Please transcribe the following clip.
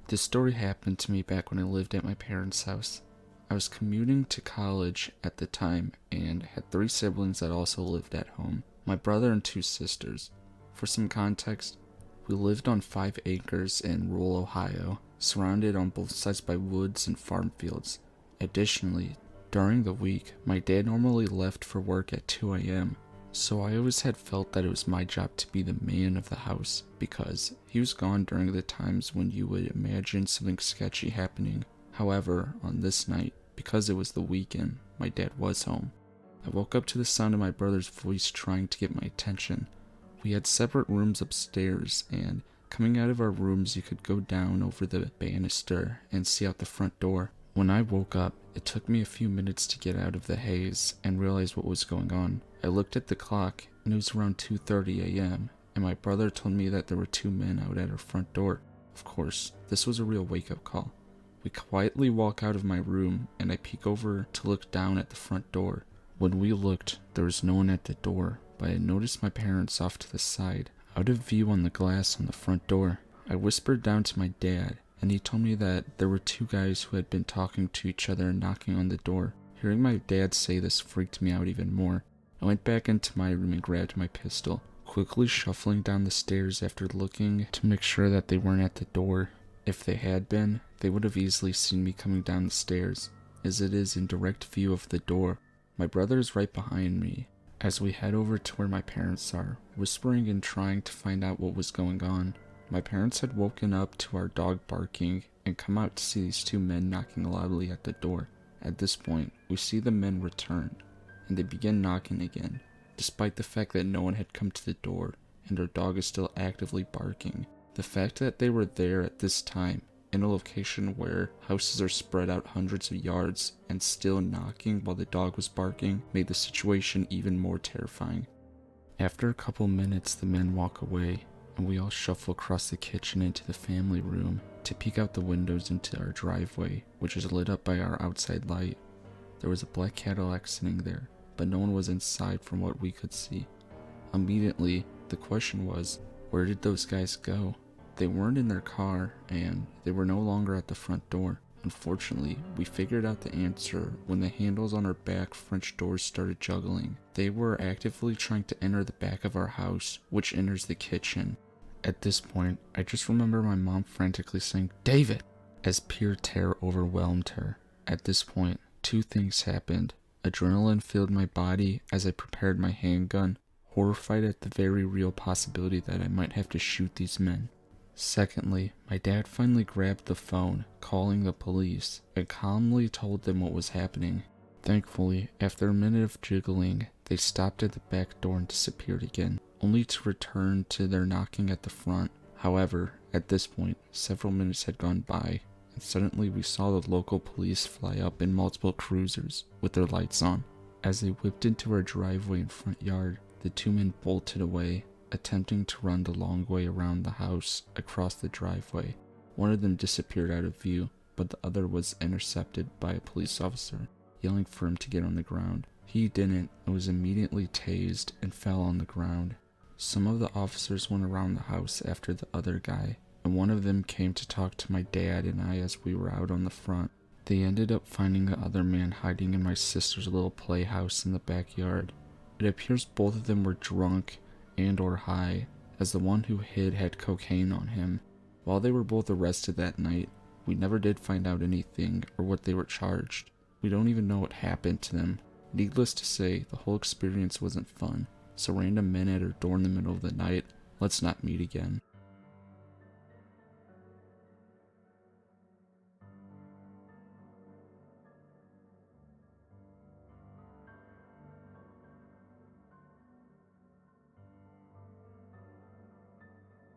This story happened to me back when I lived at my parents' house. I was commuting to college at the time and had 3 siblings that also lived at home, my brother and 2 sisters. For some context, we lived on 5 acres in rural Ohio, surrounded on both sides by woods and farm fields. Additionally, during the week, my dad normally left for work at 2 a.m., so I always had felt that it was my job to be the man of the house because he was gone during the times when you would imagine something sketchy happening. However, on this night, because it was the weekend, my dad was home. I woke up to the sound of my brother's voice trying to get my attention. We had separate rooms upstairs, and coming out of our rooms you could go down over the banister and see out the front door. When I woke up, it took me a few minutes to get out of the haze and realize what was going on. I looked at the clock, and it was around 2:30 a.m., and my brother told me that there were 2 men out at our front door. Of course, this was a real wake-up call. We quietly walk out of my room, and I peek over to look down at the front door. When we looked, there was no one at the door, but I noticed my parents off to the side, out of view on the glass on the front door. I whispered down to my dad, and he told me that there were 2 guys who had been talking to each other and knocking on the door. Hearing my dad say this freaked me out even more. I went back into my room and grabbed my pistol, quickly shuffling down the stairs after looking to make sure that they weren't at the door. If they had been, they would have easily seen me coming down the stairs, as it is in direct view of the door. My brother is right behind me as we head over to where my parents are, whispering and trying to find out what was going on. My parents had woken up to our dog barking and come out to see these 2 men knocking loudly at the door. At this point, we see the men return, and they begin knocking again, despite the fact that no one had come to the door and our dog is still actively barking. The fact that they were there at this time, in a location where houses are spread out hundreds of yards and still knocking while the dog was barking, made the situation even more terrifying. After a couple minutes, the men walk away, and we all shuffle across the kitchen into the family room to peek out the windows into our driveway, which is lit up by our outside light. There was a black Cadillac sitting there, but no one was inside from what we could see. Immediately, the question was, where did those guys go? They weren't in their car, and they were no longer at the front door. Unfortunately, we figured out the answer when the handles on our back French doors started juggling. They were actively trying to enter the back of our house, which enters the kitchen. At this point, I just remember my mom frantically saying, "David!" as pure terror overwhelmed her. At this point, 2 things happened. Adrenaline filled my body as I prepared my handgun, horrified at the very real possibility that I might have to shoot these men. Secondly, my dad finally grabbed the phone, calling the police, and calmly told them what was happening. Thankfully, after a minute of jiggling, they stopped at the back door and disappeared again, only to return to their knocking at the front. However, at this point, several minutes had gone by, and suddenly we saw the local police fly up in multiple cruisers with their lights on. As they whipped into our driveway and front yard, the 2 men bolted away, attempting to run the long way around the house across the driveway. One of them disappeared out of view, but the other was intercepted by a police officer, yelling for him to get on the ground. He didn't and was immediately tased and fell on the ground. Some of the officers went around the house after the other guy, and one of them came to talk to my dad and I as we were out on the front. They ended up finding the other man hiding in my sister's little playhouse in the backyard. It appears both of them were drunk and or high, as the one who hid had cocaine on him. While they were both arrested that night, we never did find out anything or what they were charged. We don't even know what happened to them. Needless to say, the whole experience wasn't fun, so random men at our door in the middle of the night, let's not meet again.